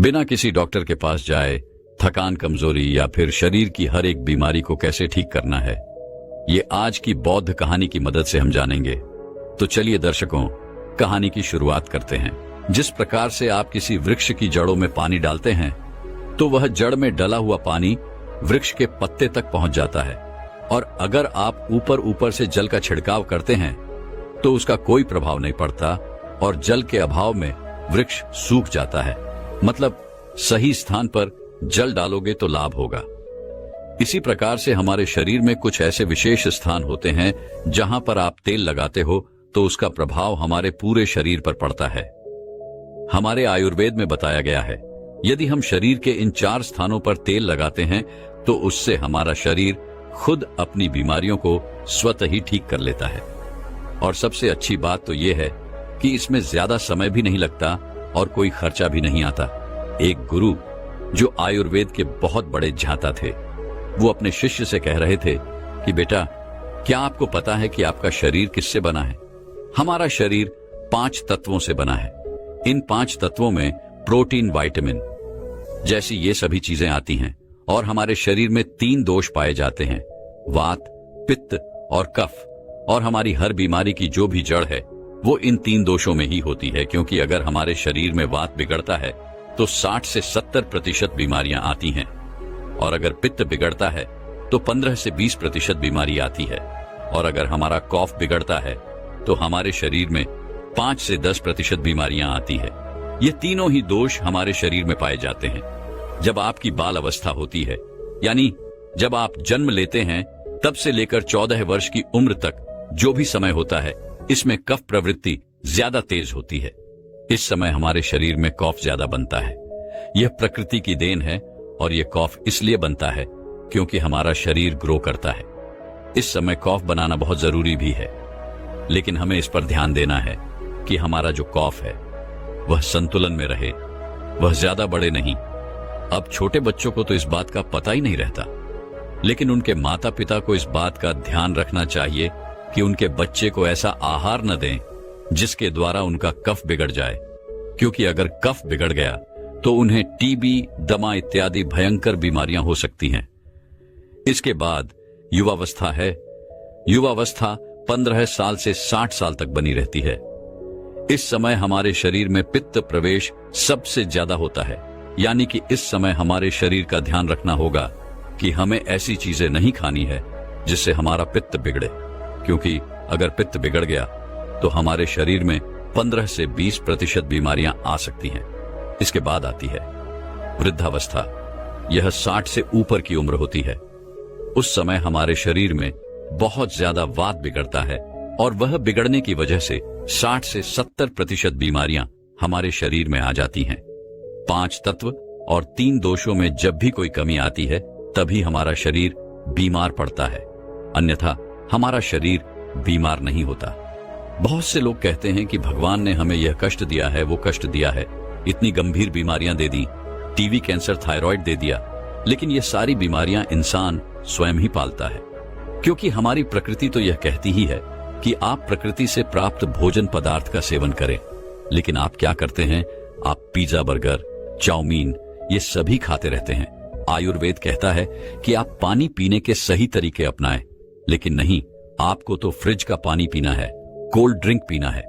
बिना किसी डॉक्टर के पास जाए थकान, कमजोरी या फिर शरीर की हर एक बीमारी को कैसे ठीक करना है, ये आज की बौद्ध कहानी की मदद से हम जानेंगे। तो चलिए दर्शकों, कहानी की शुरुआत करते हैं। जिस प्रकार से आप किसी वृक्ष की जड़ों में पानी डालते हैं तो वह जड़ में डला हुआ पानी वृक्ष के पत्ते तक पहुंच जाता है, और अगर आप ऊपर ऊपर से जल का छिड़काव करते हैं तो उसका कोई प्रभाव नहीं पड़ता और जल के अभाव में वृक्ष सूख जाता है। मतलब सही स्थान पर जल डालोगे तो लाभ होगा। इसी प्रकार से हमारे शरीर में कुछ ऐसे विशेष स्थान होते हैं जहां पर आप तेल लगाते हो तो उसका प्रभाव हमारे पूरे शरीर पर पड़ता है। हमारे आयुर्वेद में बताया गया है, यदि हम शरीर के इन 4 स्थानों पर तेल लगाते हैं तो उससे हमारा शरीर खुद अपनी बीमारियों को स्वतः ही ठीक कर लेता है। और सबसे अच्छी बात तो यह है कि इसमें ज्यादा समय भी नहीं लगता और कोई खर्चा भी नहीं आता। एक गुरु जो आयुर्वेद के बहुत बड़े झांता थे, वो अपने शिष्य से कह रहे थे कि बेटा, क्या आपको पता है कि आपका शरीर किससे बना है? हमारा शरीर 5 तत्वों से बना है। इन 5 तत्वों में प्रोटीन, विटामिन जैसी ये सभी चीजें आती हैं, और हमारे शरीर में 3 दोष पाए जाते हैं, वात, पित्त और कफ। और हमारी हर बीमारी की जो भी जड़ है वो इन 3 दोषों में ही होती है, क्योंकि अगर हमारे शरीर में वात बिगड़ता है तो 60 से 70% बीमारियां आती हैं, और अगर पित्त बिगड़ता है तो 15 से 20% बीमारी आती है, और अगर हमारा कफ बिगड़ता है तो हमारे शरीर में 5 से 10% बीमारियां आती है। ये तीनों ही दोष हमारे शरीर में पाए जाते हैं। जब आपकी बाल अवस्था होती है, यानी जब आप जन्म लेते हैं, तब से लेकर 14 वर्ष की उम्र तक जो भी समय होता है, इसमें कफ प्रवृत्ति ज्यादा तेज होती है। इस समय हमारे शरीर में कफ ज्यादा बनता है। यह प्रकृति की देन है, और यह कफ इसलिए बनता है क्योंकि हमारा शरीर ग्रो करता है। इस समय कफ बनाना बहुत जरूरी भी है, लेकिन हमें इस पर ध्यान देना है कि हमारा जो कफ है वह संतुलन में रहे, वह ज्यादा बड़े नहीं। अब छोटे बच्चों को तो इस बात का पता ही नहीं रहता, लेकिन उनके माता पिता को इस बात का ध्यान रखना चाहिए कि उनके बच्चे को ऐसा आहार न दें जिसके द्वारा उनका कफ बिगड़ जाए, क्योंकि अगर कफ बिगड़ गया तो उन्हें टीबी, दमा इत्यादि भयंकर बीमारियां हो सकती हैं। इसके बाद युवावस्था है। युवावस्था 15 साल से 60 साल तक बनी रहती है। इस समय हमारे शरीर में पित्त प्रवेश सबसे ज्यादा होता है, यानी कि इस समय हमारे शरीर का ध्यान रखना होगा कि हमें ऐसी चीजें नहीं खानी है जिससे हमारा पित्त बिगड़े, क्योंकि अगर पित्त बिगड़ गया तो हमारे शरीर में 15 से 20% बीमारियां आ सकती हैं। इसके बाद आती है वृद्धावस्था। यह 60 से ऊपर की उम्र होती है। उस समय हमारे शरीर में बहुत ज्यादा वात बिगड़ता है, और वह बिगड़ने की वजह से 60 से 70% बीमारियां हमारे शरीर में आ जाती हैं। 5 तत्व और 3 दोषों में जब भी कोई कमी आती है तभी हमारा शरीर बीमार पड़ता है, अन्यथा हमारा शरीर बीमार नहीं होता। बहुत से लोग कहते हैं कि भगवान ने हमें यह कष्ट दिया है, वो कष्ट दिया है, इतनी गंभीर बीमारियां दे दी, टीबी, कैंसर, थायराइड दे दिया। लेकिन ये सारी बीमारियां इंसान स्वयं ही पालता है, क्योंकि हमारी प्रकृति तो यह कहती ही है कि आप प्रकृति से प्राप्त भोजन पदार्थ का सेवन करें। लेकिन आप क्या करते हैं? आप पिज्जा, बर्गर, चाउमीन ये सभी खाते रहते हैं। आयुर्वेद कहता है कि आप पानी पीने के सही तरीके अपनाएं, लेकिन नहीं, आपको तो फ्रिज का पानी पीना है, कोल्ड ड्रिंक पीना है।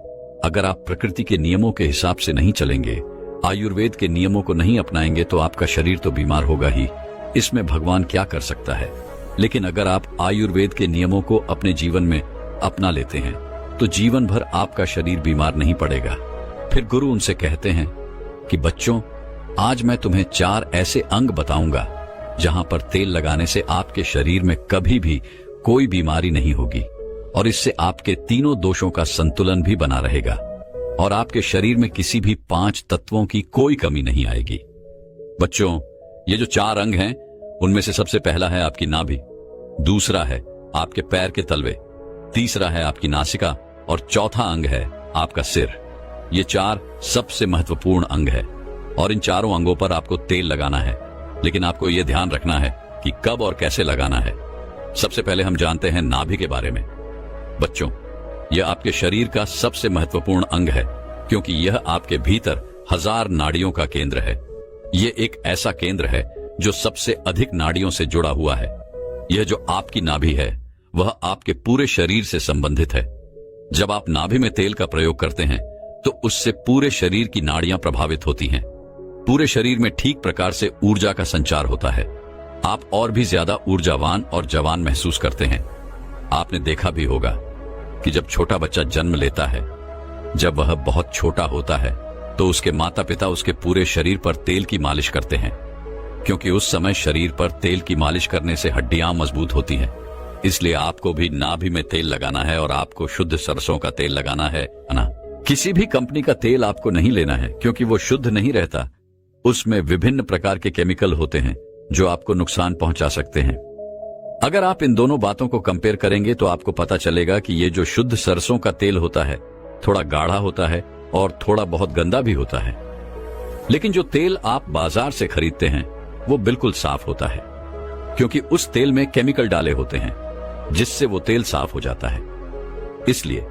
अगर आप प्रकृति के नियमों के हिसाब से नहीं चलेंगे, आयुर्वेद के नियमों को नहीं अपनाएंगे, तो आपका शरीर तो बीमार होगा ही। इसमें भगवान क्या कर सकता है? लेकिन अगर आप आयुर्वेद के नियमों को अपने जीवन में अपना लेते हैं तो जीवन भर आपका शरीर बीमार नहीं पड़ेगा। फिर गुरु उनसे कहते हैं कि बच्चों, आज मैं तुम्हें 4 ऐसे अंग बताऊंगा जहां पर तेल लगाने से आपके शरीर में कभी भी कोई बीमारी नहीं होगी, और इससे आपके तीनों दोषों का संतुलन भी बना रहेगा, और आपके शरीर में किसी भी 5 तत्वों की कोई कमी नहीं आएगी। बच्चों, ये जो 4 अंग हैं, उनमें से सबसे पहला है आपकी नाभि, दूसरा है आपके पैर के तलवे, तीसरा है आपकी नासिका, और चौथा अंग है आपका सिर। ये 4 सबसे महत्वपूर्ण अंग है, और इन चारों अंगों पर आपको तेल लगाना है। लेकिन आपको यह ध्यान रखना है कि कब और कैसे लगाना है। सबसे पहले हम जानते हैं नाभि के बारे में। बच्चों, यह आपके शरीर का सबसे महत्वपूर्ण अंग है, क्योंकि यह आपके भीतर 1000 नाड़ियों का केंद्र है। ये एक ऐसा केंद्र है जो सबसे अधिक नाड़ियों से जुड़ा हुआ है। यह जो आपकी नाभि है वह आपके पूरे शरीर से संबंधित है। जब आप नाभि में तेल का प्रयोग करते हैं तो उससे पूरे शरीर की नाड़ियां प्रभावित होती हैं। पूरे शरीर में ठीक प्रकार से ऊर्जा का संचार होता है। आप और भी ज्यादा ऊर्जावान और जवान महसूस करते हैं। आपने देखा भी होगा कि जब छोटा बच्चा जन्म लेता है, जब वह बहुत छोटा होता है तो उसके माता पिता उसके पूरे शरीर पर तेल की मालिश करते हैं, क्योंकि उस समय शरीर पर तेल की मालिश करने से हड्डियां मजबूत होती हैं। इसलिए आपको भी नाभि में तेल लगाना है और आपको शुद्ध सरसों का तेल लगाना है ना। किसी भी कंपनी का तेल आपको नहीं लेना है, क्योंकि वो शुद्ध नहीं रहता। उसमें विभिन्न प्रकार के केमिकल होते हैं जो आपको नुकसान पहुंचा सकते हैं। अगर आप इन दोनों बातों को कंपेयर करेंगे तो आपको पता चलेगा कि ये जो शुद्ध सरसों का तेल होता है थोड़ा गाढ़ा होता है और थोड़ा बहुत गंदा भी होता है। लेकिन जो तेल आप बाजार से खरीदते हैं वो बिल्कुल साफ होता है, क्योंकि उस तेल में केमिकल डाले होते हैं जिससे वो तेल साफ हो जाता है। इसलिए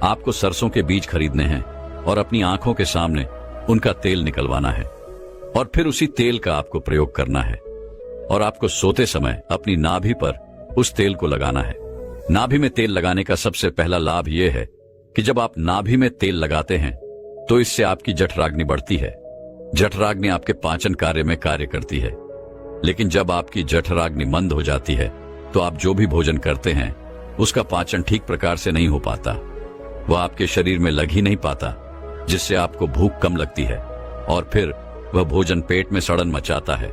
आपको सरसों के बीज खरीदने हैं और अपनी आंखों के सामने उनका तेल निकलवाना है और फिर उसी तेल का आपको प्रयोग करना है। और आपको सोते समय अपनी नाभि पर उस तेल को लगाना है। नाभि में तेल लगाने का सबसे पहला लाभ यह है कि जब आप नाभि में तेल लगाते हैं तो इससे आपकी जठराग्नि बढ़ती है। जठराग्नि आपके पाचन कार्य में कार्य करती है। लेकिन जब आपकी जठराग्नि मंद हो जाती है तो आप जो भी भोजन करते हैं उसका पाचन ठीक प्रकार से नहीं हो पाता। वह आपके शरीर में लग ही नहीं पाता, जिससे आपको भूख कम लगती है और फिर वह भोजन पेट में सड़न मचाता है।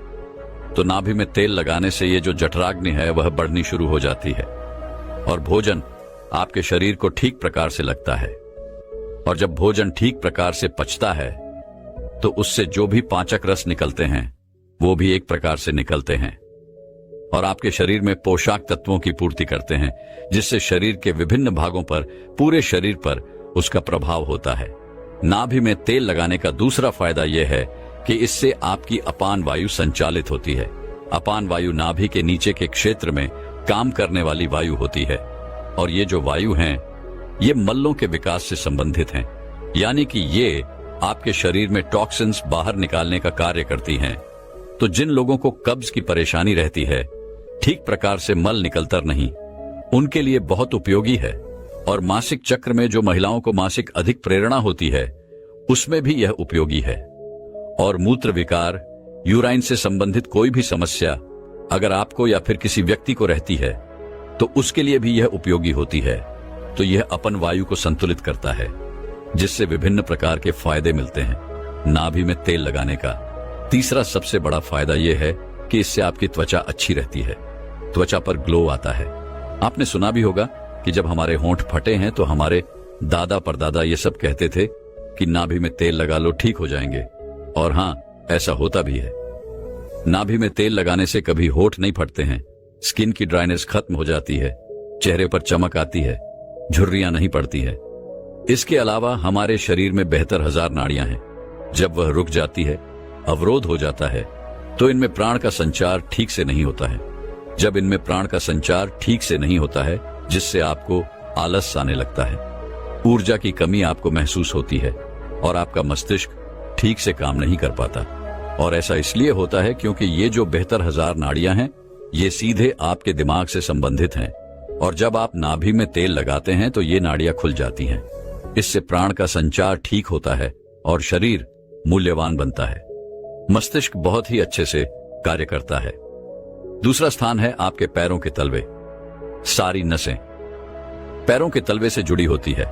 तो नाभि में तेल लगाने से ये जो जठराग्नि है वह बढ़नी शुरू हो जाती है और भोजन आपके शरीर को ठीक प्रकार से लगता है। और जब भोजन ठीक प्रकार से पचता है तो उससे जो भी पाचक रस निकलते हैं वो भी एक प्रकार से निकलते हैं और आपके शरीर में पोषक तत्वों की पूर्ति करते हैं, जिससे शरीर के विभिन्न भागों पर, पूरे शरीर पर उसका प्रभाव होता है। नाभि में तेल लगाने का दूसरा फायदा यह है कि इससे आपकी अपान वायु संचालित होती है। अपान वायु नाभि के नीचे के क्षेत्र में काम करने वाली वायु होती है और ये जो वायु हैं, ये मल्लों के विकास से संबंधित हैं, यानी कि ये आपके शरीर में टॉक्सिन्स बाहर निकालने का कार्य करती हैं। तो जिन लोगों को कब्ज की परेशानी रहती है, ठीक प्रकार से मल निकलता नहीं, उनके लिए बहुत उपयोगी है। और मासिक चक्र में जो महिलाओं को मासिक अधिक प्रेरणा होती है उसमें भी यह उपयोगी है। और मूत्र विकार, यूराइन से संबंधित कोई भी समस्या अगर आपको या फिर किसी व्यक्ति को रहती है तो उसके लिए भी यह उपयोगी होती है। तो यह अपन वायु को संतुलित करता है, जिससे विभिन्न प्रकार के फायदे मिलते हैं। नाभि में तेल लगाने का तीसरा सबसे बड़ा फायदा यह है कि इससे आपकी त्वचा अच्छी रहती है। त्वचा पर ग्लो आता है। आपने सुना भी होगा कि जब हमारे होंठ फटे हैं तो हमारे दादा परदादा ये सब कहते थे कि नाभि में तेल लगा लो, ठीक हो जाएंगे। और हाँ, ऐसा होता भी है। नाभि में तेल लगाने से कभी होंठ नहीं फटते हैं, स्किन की ड्राइनेस खत्म हो जाती है, चेहरे पर चमक आती है, झुर्रियां नहीं पड़ती है। इसके अलावा हमारे शरीर में 72,000 नाड़ियां हैं। जब वह रुक जाती है, अवरोध हो जाता है, तो इनमें प्राण का संचार ठीक से नहीं होता है। जब इनमें प्राण का संचार ठीक से नहीं होता है, जिससे आपको आलस आने लगता है, ऊर्जा की कमी आपको महसूस होती है और आपका मस्तिष्क ठीक से काम नहीं कर पाता। और ऐसा इसलिए होता है क्योंकि ये जो 72,000 नाड़ियां हैं ये सीधे आपके दिमाग से संबंधित हैं। और जब आप नाभि में तेल लगाते हैं तो ये नाड़ियां खुल जाती हैं। इससे प्राण का संचार ठीक होता है और शरीर मूल्यवान बनता है। मस्तिष्क बहुत ही अच्छे से कार्य करता है। दूसरा स्थान है आपके पैरों के तलवे। सारी नसें पैरों के तलवे से जुड़ी होती है।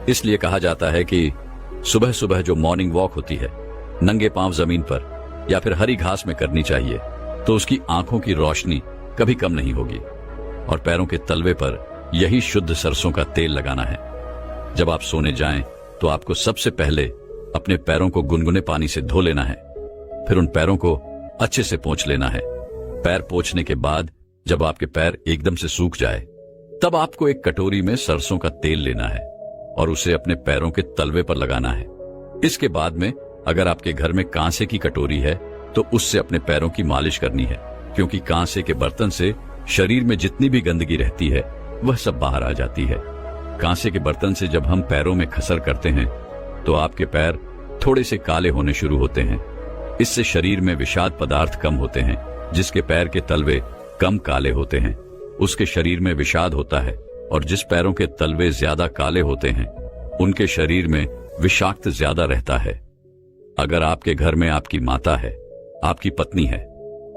इसलिए कहा जाता है कि सुबह सुबह जो मॉर्निंग वॉक होती है नंगे पांव जमीन पर या फिर हरी घास में करनी चाहिए, तो उसकी आंखों की रोशनी कभी कम नहीं होगी। और पैरों के तलवे पर यही शुद्ध सरसों का तेल लगाना है। जब आप सोने जाएं तो आपको सबसे पहले अपने पैरों को गुनगुने पानी से धो लेना है, फिर उन पैरों को अच्छे से पोंछ लेना है। पैर पोंछने के बाद जब आपके पैर एकदम से सूख जाए, तब आपको एक कटोरी में सरसों का तेल लेना है और उसे अपने पैरों के तलवे पर लगाना है। इसके बाद में अगर आपके घर में कांसे की कटोरी है तो उससे अपने पैरों की मालिश करनी है, क्योंकि कांसे के बर्तन से शरीर में जितनी भी गंदगी रहती है वह सब बाहर आ जाती है। कांसे के बर्तन से जब हम पैरों में खसर करते हैं तो आपके पैर थोड़े से काले होने शुरू होते हैं। इससे शरीर में विषाद पदार्थ कम होते हैं। जिसके पैर के तलवे कम काले होते हैं उसके शरीर में विषाद होता है, और जिस पैरों के तलवे ज्यादा काले होते हैं उनके शरीर में विषाक्त ज्यादा रहता है। अगर आपके घर में आपकी माता है, आपकी पत्नी है,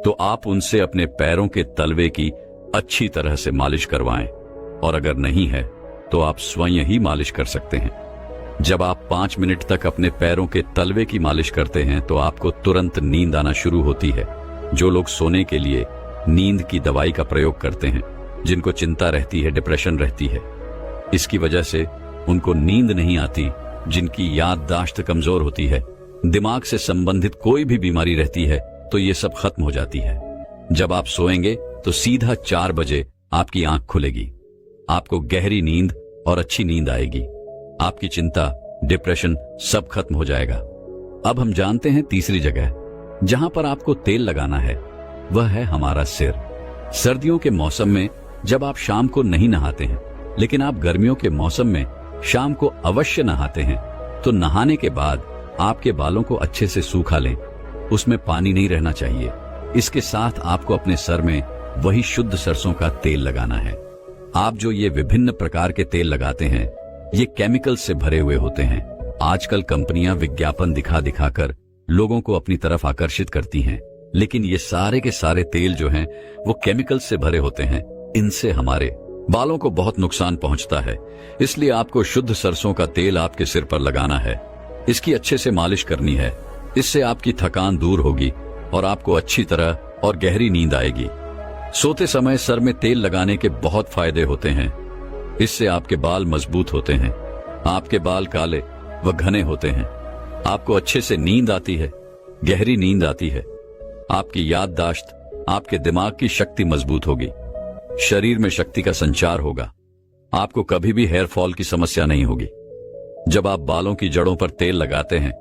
तो आप उनसे अपने पैरों के तलवे की अच्छी तरह से मालिश करवाएं, और अगर नहीं है तो आप स्वयं ही मालिश कर सकते हैं। जब आप 5 मिनट तक अपने पैरों के तलवे की मालिश करते हैं तो आपको तुरंत नींद आना शुरू होती है। जो लोग सोने के लिए नींद की दवाई का प्रयोग करते हैं, जिनको चिंता रहती है, डिप्रेशन रहती है, इसकी वजह से उनको नींद नहीं आती, जिनकी याददाश्त कमजोर होती है, दिमाग से संबंधित कोई भी बीमारी रहती है, तो ये सब खत्म हो जाती है। जब आप सोएंगे तो सीधा 4 बजे आपकी आंख खुलेगी, आपको गहरी नींद और अच्छी नींद आएगी, आपकी चिंता, डिप्रेशन सब खत्म हो जाएगा। अब हम जानते हैं तीसरी जगह जहां पर आपको तेल लगाना है, वह है हमारा सिर। सर्दियों के मौसम में जब आप शाम को नहीं नहाते हैं, लेकिन आप गर्मियों के मौसम में शाम को अवश्य नहाते हैं, तो नहाने के बाद आपके बालों को अच्छे से सूखा लें। उसमें पानी नहीं रहना चाहिए। इसके साथ आपको अपने सर में वही शुद्ध सरसों का तेल लगाना है। आप जो ये विभिन्न प्रकार के तेल लगाते हैं, ये केमिकल से भरे हुए होते हैं। आजकल कंपनियां विज्ञापन दिखा दिखाकर लोगों को अपनी तरफ आकर्षित करती हैं, लेकिन ये सारे के सारे तेल जो हैं वो केमिकल से भरे होते हैं। इनसे हमारे बालों को बहुत नुकसान पहुंचता है। इसलिए आपको शुद्ध सरसों का तेल आपके सिर पर लगाना है। इसकी अच्छे से मालिश करनी है। इससे आपकी थकान दूर होगी और आपको अच्छी तरह और गहरी नींद आएगी। सोते समय सर में तेल लगाने के बहुत फायदे होते हैं। इससे आपके बाल मजबूत होते हैं, आपके बाल काले व घने होते हैं, आपको अच्छे से नींद आती है, गहरी नींद आती है, आपकी याददाश्त, आपके दिमाग की शक्ति मजबूत होगी, शरीर में शक्ति का संचार होगा, आपको कभी भी हेयर फॉल की समस्या नहीं होगी। जब आप बालों की जड़ों पर तेल लगाते हैं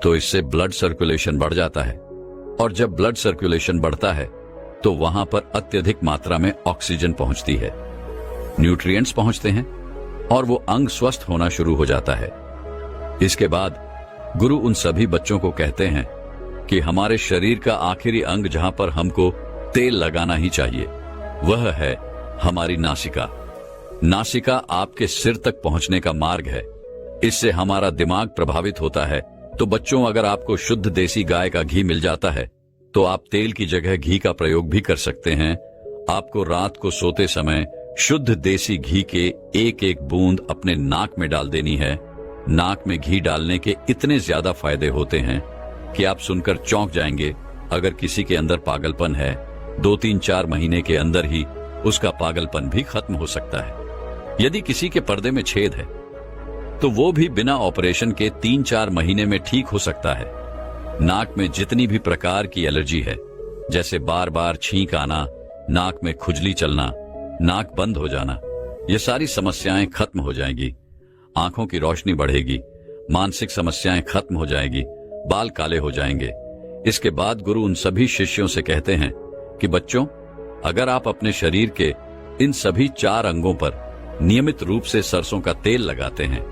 तो इससे ब्लड सर्कुलेशन बढ़ जाता है, और जब ब्लड सर्कुलेशन बढ़ता है तो वहां पर अत्यधिक मात्रा में ऑक्सीजन पहुंचती है, न्यूट्रिएंट्स पहुंचते हैं और वो अंग स्वस्थ होना शुरू हो जाता है। इसके बाद गुरु उन सभी बच्चों को कहते हैं कि हमारे शरीर का आखिरी अंग जहां पर हमको तेल लगाना ही चाहिए, वह है हमारी नासिका। नासिका आपके सिर तक पहुंचने का मार्ग है। इससे हमारा दिमाग प्रभावित होता है। तो बच्चों, अगर आपको शुद्ध देसी गाय का घी मिल जाता है तो आप तेल की जगह घी का प्रयोग भी कर सकते हैं। आपको रात को सोते समय शुद्ध देसी घी के एक एक बूंद अपने नाक में डाल देनी है। नाक में घी डालने के इतने ज्यादा फायदे होते हैं कि आप सुनकर चौंक जाएंगे। अगर किसी के अंदर पागलपन है, 2-3-4 महीने के अंदर ही उसका पागलपन भी खत्म हो सकता है। यदि किसी के पर्दे में छेद है तो वो भी बिना ऑपरेशन के 3-4 महीने में ठीक हो सकता है। नाक में जितनी भी प्रकार की एलर्जी है, जैसे बार बार छींक आना, नाक में खुजली चलना, नाक बंद हो जाना, ये सारी समस्याएं खत्म हो जाएंगी। आंखों की रोशनी बढ़ेगी, मानसिक समस्याएं खत्म हो जाएगी, बाल काले हो जाएंगे। इसके बाद गुरु उन सभी शिष्यों से कहते हैं कि बच्चों, अगर आप अपने शरीर के इन सभी 4 अंगों पर नियमित रूप से सरसों का तेल लगाते हैं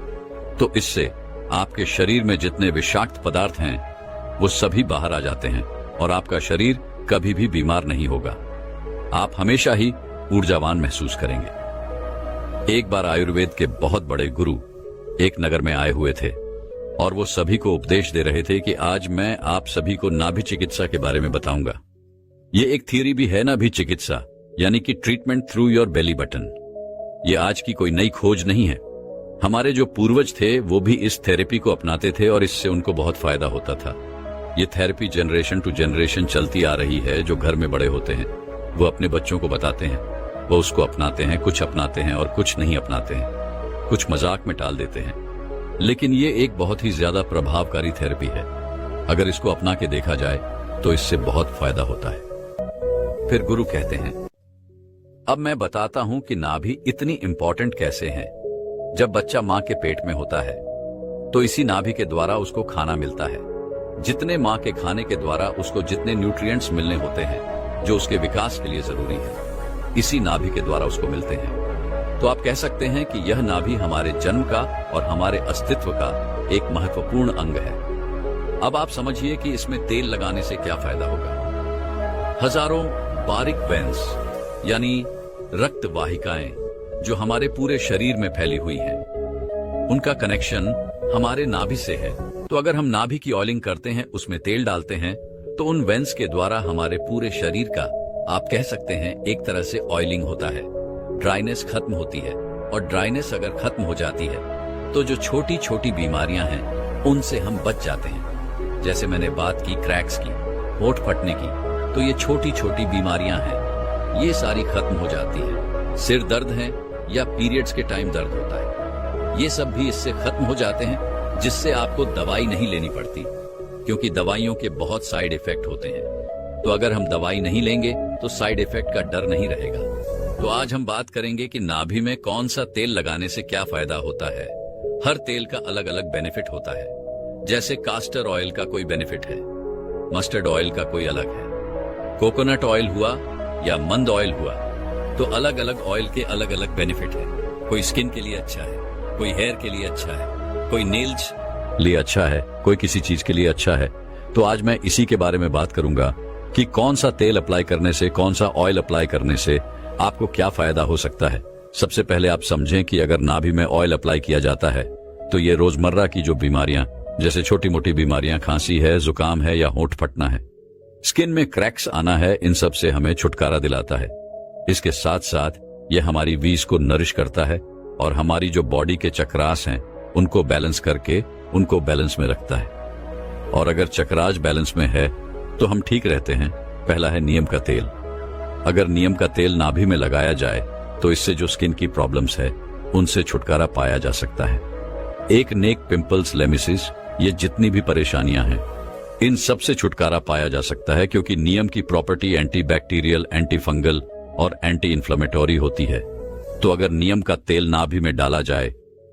तो इससे आपके शरीर में जितने विषाक्त पदार्थ हैं वो सभी बाहर आ जाते हैं और आपका शरीर कभी भी बीमार नहीं होगा। आप हमेशा ही ऊर्जावान महसूस करेंगे। एक बार आयुर्वेद के बहुत बड़े गुरु एक नगर में आए हुए थे और वो सभी को उपदेश दे रहे थे कि आज मैं आप सभी को नाभि चिकित्सा के बारे में बताऊंगा। ये एक थियरी भी है, नाभि चिकित्सा, यानी कि treatment through your belly button. ये आज की कोई नई खोज नहीं है। हमारे जो पूर्वज थे वो भी इस थेरेपी को अपनाते थे और इससे उनको बहुत फायदा होता था। ये थेरेपी जनरेशन टू जनरेशन चलती आ रही है। जो घर में बड़े होते हैं वो अपने बच्चों को बताते हैं, वो उसको अपनाते हैं। कुछ अपनाते हैं और कुछ नहीं अपनाते हैं, कुछ मजाक में टाल देते हैं, लेकिन ये एक बहुत ही ज्यादा प्रभावकारी थेरेपी है। अगर इसको अपना के देखा जाए तो इससे बहुत फायदा होता है। फिर गुरु कहते हैं, अब मैं बताता हूं कि नाभि इतनी इंपॉर्टेंट कैसे है। जब बच्चा मां के पेट में होता है तो इसी नाभि के द्वारा उसको खाना मिलता है। जितने मां के खाने के द्वारा उसको जितने न्यूट्रिएंट्स मिलने होते हैं जो उसके विकास के लिए जरूरी है, इसी नाभि के द्वारा उसको मिलते हैं। तो आप कह सकते हैं कि यह नाभि हमारे जन्म का और हमारे अस्तित्व का एक महत्वपूर्ण अंग है। अब आप समझिए कि इसमें तेल लगाने से क्या फायदा होगा। हजारों बारीक वेन्स यानी रक्त वाहिकाएं जो हमारे पूरे शरीर में फैली हुई हैं, उनका कनेक्शन हमारे नाभि से है। तो अगर हम नाभि की ऑयलिंग करते हैं, उसमें तेल डालते हैं, तो उन वेन्स के द्वारा हमारे पूरे शरीर का आप कह सकते हैं एक तरह से ऑयलिंग होता है। ड्राइनेस खत्म होती है, और ड्राइनेस अगर खत्म हो जाती है तो जो छोटी छोटी बीमारियां हैं उनसे हम बच जाते हैं। जैसे मैंने बात की क्रैक्स की, होंठ फटने की, तो ये छोटी छोटी बीमारियां हैं, ये सारी खत्म हो जाती है। सिर दर्द है या पीरियड्स के टाइम दर्द होता है, ये सब भी इससे खत्म हो जाते हैं, जिससे आपको दवाई नहीं लेनी पड़ती, क्योंकि दवाइयों के बहुत साइड इफेक्ट होते हैं। तो अगर हम दवाई नहीं लेंगे तो साइड इफेक्ट का डर नहीं रहेगा। तो आज हम बात करेंगे कि नाभि में कौन सा तेल लगाने से क्या फायदा होता है। हर तेल का अलग अलग बेनिफिट होता है। जैसे कास्टर ऑयल का कोई बेनिफिट है, मस्टर्ड ऑयल का कोई अलग है, कोकोनट ऑयल हुआ या मंद ऑयल हुआ, तो अलग अलग ऑयल के अलग अलग बेनिफिट है। कोई स्किन के लिए अच्छा है, कोई हेयर के लिए अच्छा है, कोई नेल्स लिए अच्छा है, कोई किसी चीज के लिए अच्छा है। तो आज मैं इसी के बारे में बात करूंगा कि कौन सा तेल अप्लाई करने से, कौन सा ऑयल अप्लाई करने से आपको क्या फायदा हो सकता है। सबसे पहले आप समझें कि अगर नाभि में ऑयल अप्लाई किया जाता है तो ये रोजमर्रा की जो बीमारियां, जैसे छोटी मोटी बीमारियां, खांसी है, जुकाम है या होंठ फटना है, स्किन में क्रैक्स आना है, इन सब से हमें छुटकारा दिलाता है। इसके साथ साथ ये हमारी वीज को नरिश करता है और हमारी जो बॉडी के चक्रास हैं उनको बैलेंस करके उनको बैलेंस में रखता है। और अगर चक्रास बैलेंस में है तो हम ठीक रहते हैं। पहला है नीम का तेल। अगर नीम का तेल नाभि में लगाया जाए तो इससे जो स्किन की प्रॉब्लम्स है उनसे छुटकारा पाया जा सकता है। एक नेक, पिंपल्स, लेमिसिस, ये जितनी भी परेशानियां हैं इन सब से छुटकारा पाया जा सकता है, क्योंकि नीम की property anti bacterial, anti fungal और एंटी इन्फ्लेमेटोरी होती है। तो अगर नीम का तेल नाभि में डाला जाए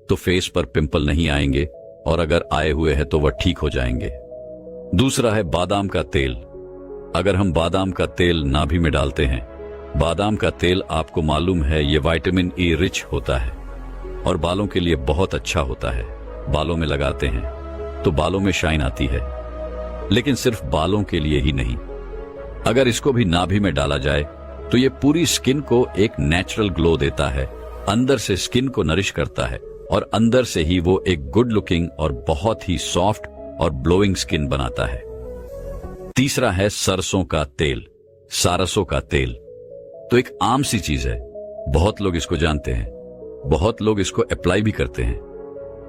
तो फेस पर पिंपल नहीं आएंगे, और अगर आए हुए हैं तो वह ठीक हो जाएंगे। दूसरा है बादाम का तेल। अगर हम बादाम का तेल नाभि में डालते हैं, बादाम का तेल आपको मालूम है ये विटामिन ई रिच होता है और बालों के लिए बहुत अच्छा होता है। बालों में लगाते हैं तो बालों में शाइन आती है, लेकिन सिर्फ बालों के लिए ही नहीं, अगर इसको भी नाभि में डाला जाए तो ये पूरी स्किन को एक नेचुरल ग्लो देता है, अंदर से स्किन को नरिश करता है और अंदर से ही वो एक गुड लुकिंग और बहुत ही सॉफ्ट और ब्लोइंग स्किन बनाता है। तीसरा है सरसों का तेल, सारसों का तेल। तो एक आम सी चीज है, बहुत लोग इसको जानते हैं, बहुत लोग इसको अप्लाई भी करते हैं।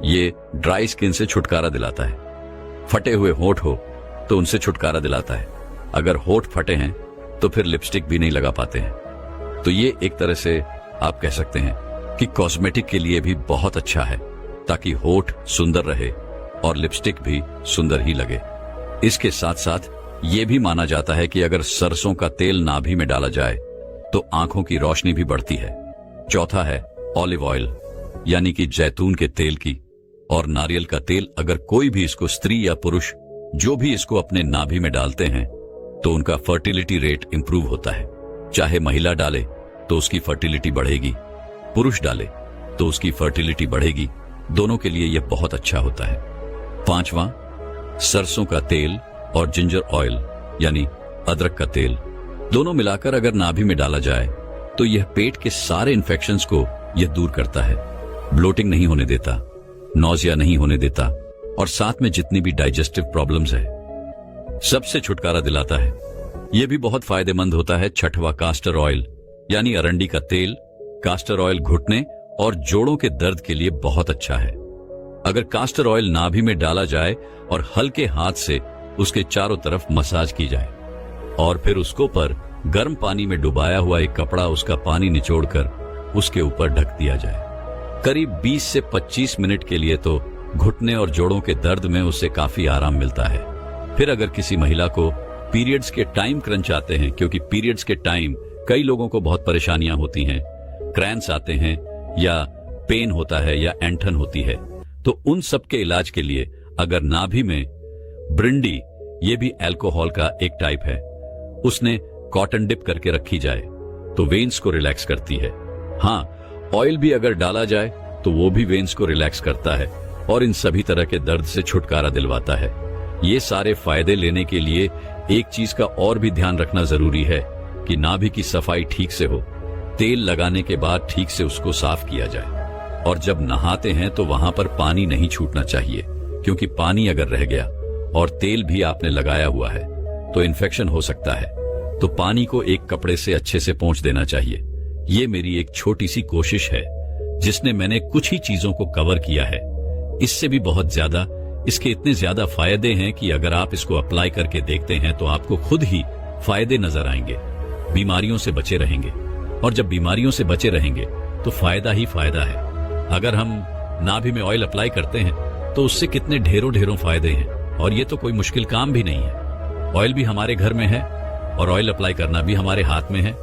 ये ड्राई स्किन से छुटकारा दिलाता है। फटे हुए होंठ हो तो उनसे छुटकारा दिलाता है। अगर होंठ फटे हैं तो फिर लिपस्टिक भी नहीं लगा पाते हैं। तो ये एक तरह से आप कह सकते हैं कि कॉस्मेटिक के लिए भी बहुत अच्छा है, ताकि होंठ सुंदर रहे और लिपस्टिक भी सुंदर ही लगे। इसके साथ साथ ये भी माना जाता है कि अगर सरसों का तेल नाभि में डाला जाए तो आंखों की रोशनी भी बढ़ती है। चौथा है ऑलिव ऑयल, यानी कि जैतून के तेल की, और नारियल का तेल। अगर कोई भी इसको, स्त्री या पुरुष जो भी इसको अपने नाभि में डालते हैं तो उनका फर्टिलिटी रेट इंप्रूव होता है। चाहे महिला डाले तो उसकी फर्टिलिटी बढ़ेगी, पुरुष डाले तो उसकी फर्टिलिटी बढ़ेगी, दोनों के लिए यह बहुत अच्छा होता है। पांचवा, सरसों का तेल और जिंजर ऑयल यानी अदरक का तेल, दोनों मिलाकर अगर नाभि में डाला जाए तो यह पेट के सारे इन्फेक्शंस को यह दूर करता है, ब्लोटिंग नहीं होने देता, नौजिया नहीं होने देता, और साथ में जितनी भी डाइजेस्टिव प्रॉब्लम्स है सबसे छुटकारा दिलाता है। यह भी बहुत फायदेमंद होता है। छठवां, कास्टर ऑयल यानी अरंडी का तेल। कास्टर ऑयल घुटने और जोड़ों के दर्द के लिए बहुत अच्छा है। अगर कास्टर ऑयल नाभि में डाला जाए और हल्के हाथ से उसके चारों तरफ मसाज की जाए और फिर उसको पर गर्म पानी में डुबाया हुआ एक कपड़ा, उसका पानी निचोड़कर उसके ऊपर ढक दिया जाए करीब 20 से 25 मिनट के लिए, तो घुटने और जोड़ों के दर्द में उससे काफी आराम मिलता है। फिर अगर किसी महिला को पीरियड्स के टाइम क्रंच आते हैं, क्योंकि पीरियड्स के टाइम कई लोगों को बहुत परेशानियां होती हैं, क्रैंप्स आते हैं या पेन होता है या ऐंठन होती है, तो उन सब के इलाज के लिए अगर नाभि में ब्रिंडी, ये भी अल्कोहल का एक टाइप है, उसने कॉटन डिप करके रखी जाए तो वेन्स को रिलैक्स करती है। हाँ, ऑयल भी अगर डाला जाए तो वो भी वेन्स को रिलैक्स करता है और इन सभी तरह के दर्द से छुटकारा दिलवाता है। ये सारे फायदे लेने के लिए एक चीज का और भी ध्यान रखना जरूरी है कि नाभि की सफाई ठीक से हो। तेल लगाने के बाद ठीक से उसको साफ किया जाए और जब नहाते हैं तो वहां पर पानी नहीं छूटना चाहिए, क्योंकि पानी अगर रह गया और तेल भी आपने लगाया हुआ है तो इन्फेक्शन हो सकता है। तो पानी को एक कपड़े से अच्छे से पोंछ देना चाहिए। ये मेरी एक छोटी सी कोशिश है जिसने मैंने कुछ ही चीजों को कवर किया है। इससे भी बहुत ज्यादा इसके इतने ज्यादा फायदे हैं कि अगर आप इसको अप्लाई करके देखते हैं तो आपको खुद ही फायदे नजर आएंगे। बीमारियों से बचे रहेंगे और जब बीमारियों से बचे रहेंगे तो फायदा ही फायदा है। अगर हम नाभि में ऑयल अप्लाई करते हैं तो उससे कितने ढेरों ढेरों फायदे हैं और ये तो कोई मुश्किल काम भी नहीं है। ऑयल भी हमारे घर में है और ऑयल अप्लाई करना भी हमारे हाथ में है।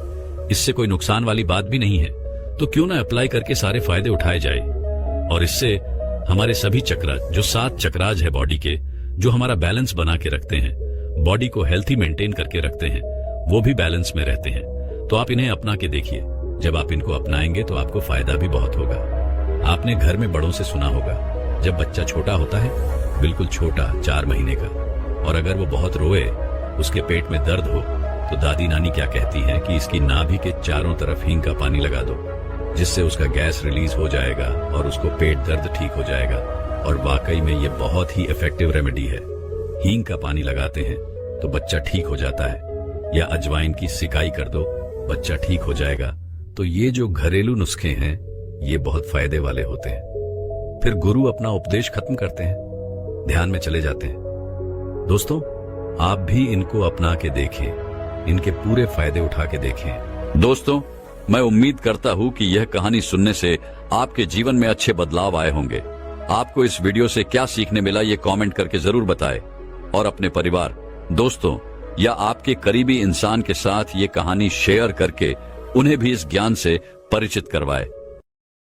इससे कोई नुकसान वाली बात भी नहीं है, तो क्यों ना अप्लाई करके सारे फायदे उठाए जाए। और इससे हमारे सभी चक्र, जो 7 चक्राज है बॉडी के, जो हमारा बैलेंस बना के रखते हैं, बॉडी को हेल्थी मेंटेन करके रखते हैं, वो भी बैलेंस में रहते हैं। तो आप इन्हें अपना के देखिए। जब आप इनको अपनाएंगे तो आपको फायदा भी बहुत होगा। आपने घर में बड़ों से सुना होगा, जब बच्चा छोटा होता है, बिल्कुल छोटा 4 महीने का, और अगर वो बहुत रोए, उसके पेट में दर्द हो, तो दादी नानी क्या कहती हैं कि इसकी नाभि के चारों तरफ हींग का पानी लगा दो, जिससे उसका गैस रिलीज हो जाएगा और उसको पेट दर्द ठीक हो जाएगा। और वाकई में ये बहुत ही इफेक्टिव रेमेडी है। हींग का पानी लगाते हैं तो बच्चा ठीक हो जाता है, या अजवाइन की सिकाई कर दो, बच्चा ठीक हो जाएगा। तो ये जो घरेलू नुस्खे हैं ये बहुत फायदे वाले होते हैं। फिर गुरु अपना उपदेश खत्म करते हैं, ध्यान में चले जाते हैं। दोस्तों, आप भी इनको अपना के देखें, इनके पूरे फायदे उठा के देखें। दोस्तों, मैं उम्मीद करता हूं कि यह कहानी सुनने से आपके जीवन में अच्छे बदलाव आए होंगे। आपको इस वीडियो से क्या सीखने मिला ये कमेंट करके जरूर बताएं और अपने परिवार, दोस्तों या आपके करीबी इंसान के साथ ये कहानी शेयर करके उन्हें भी इस ज्ञान से परिचित करवाएं।